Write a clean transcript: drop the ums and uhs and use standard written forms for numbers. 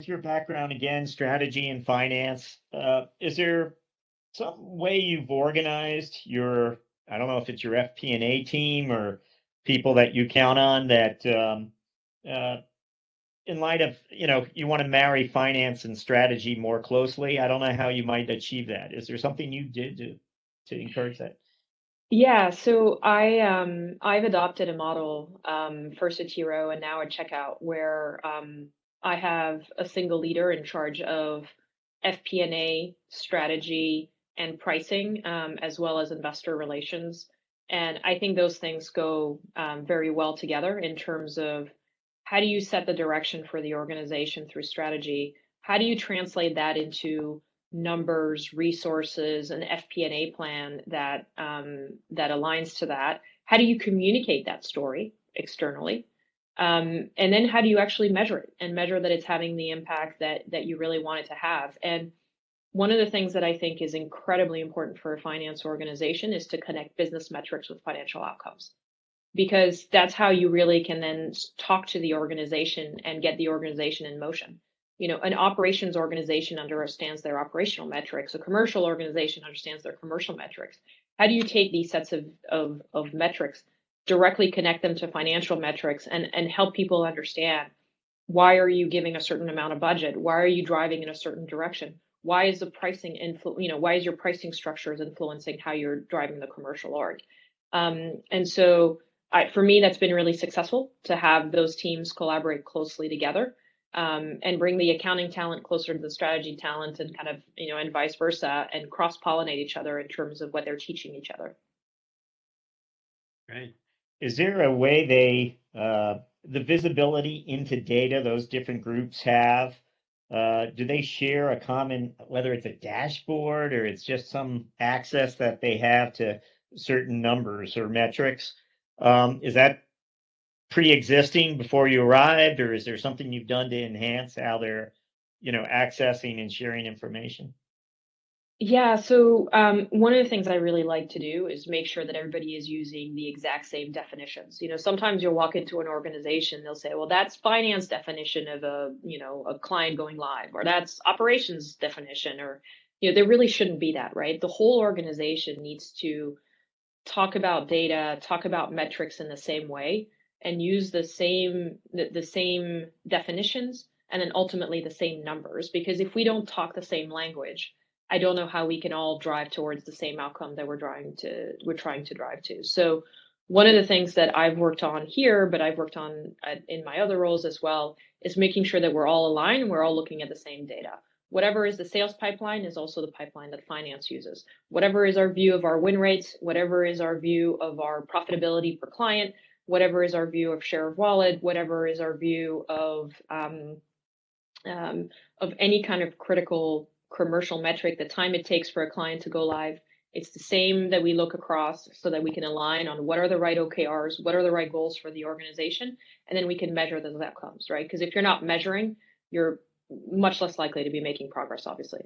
your background again, strategy and finance, is there some way you've organized your, I don't know if it's your FP&A team or people that you count on that, uh, in light of, you want to marry finance and strategy more closely? I don't know how you might achieve that. Is there something you did to encourage that? Yeah, so I've adopted a model first at Hero and now at Checkout where I have a single leader in charge of FP&A, strategy, and pricing, as well as investor relations. And I think those things go very well together in terms of how do you set the direction for the organization through strategy? How do you translate that into numbers, resources, an FP&A plan that aligns to that? How do you communicate that story externally? And then how do you actually measure it and measure that it's having the impact that you really want it to have? And one of the things that I think is incredibly important for a finance organization is to connect business metrics with financial outcomes, because that's how you really can then talk to the organization and get the organization in motion. An operations organization understands their operational metrics. A commercial organization understands their commercial metrics. How do you take these sets of metrics, directly connect them to financial metrics, and help people understand why are you giving a certain amount of budget? Why are you driving in a certain direction? Why is the pricing why is your pricing structures influencing how you're driving the commercial org? And so for me, that's been really successful to have those teams collaborate closely together, and bring the accounting talent closer to the strategy talent and kind of, and vice versa, and cross-pollinate each other in terms of what they're teaching each other. Right. Is there a way the visibility into data those different groups have, do they share a common, whether it's a dashboard or it's just some access that they have to certain numbers or metrics? Is that pre-existing before you arrived, or is there something you've done to enhance how they're, accessing and sharing information? Yeah, so one of the things I really like to do is make sure that everybody is using the exact same definitions. Sometimes you'll walk into an organization, they'll say, well, that's finance definition of a client going live, or that's operations definition, or, there really shouldn't be that, right? The whole organization needs to talk about data, talk about metrics in the same way, and use the same definitions, and then ultimately the same numbers. Because if we don't talk the same language, I don't know how we can all drive towards the same outcome that we're trying to drive to. So one of the things that I've worked on here, but I've worked on in my other roles as well, is making sure that we're all aligned and we're all looking at the same data. Whatever is the sales pipeline is also the pipeline that finance uses. Whatever is our view of our win rates, whatever is our view of our profitability per client, whatever is our view of share of wallet, whatever is our view of any kind of critical commercial metric, the time it takes for a client to go live, it's the same that we look across so that we can align on what are the right OKRs, what are the right goals for the organization, and then we can measure those outcomes, right? Because if you're not measuring, you're much less likely to be making progress, obviously.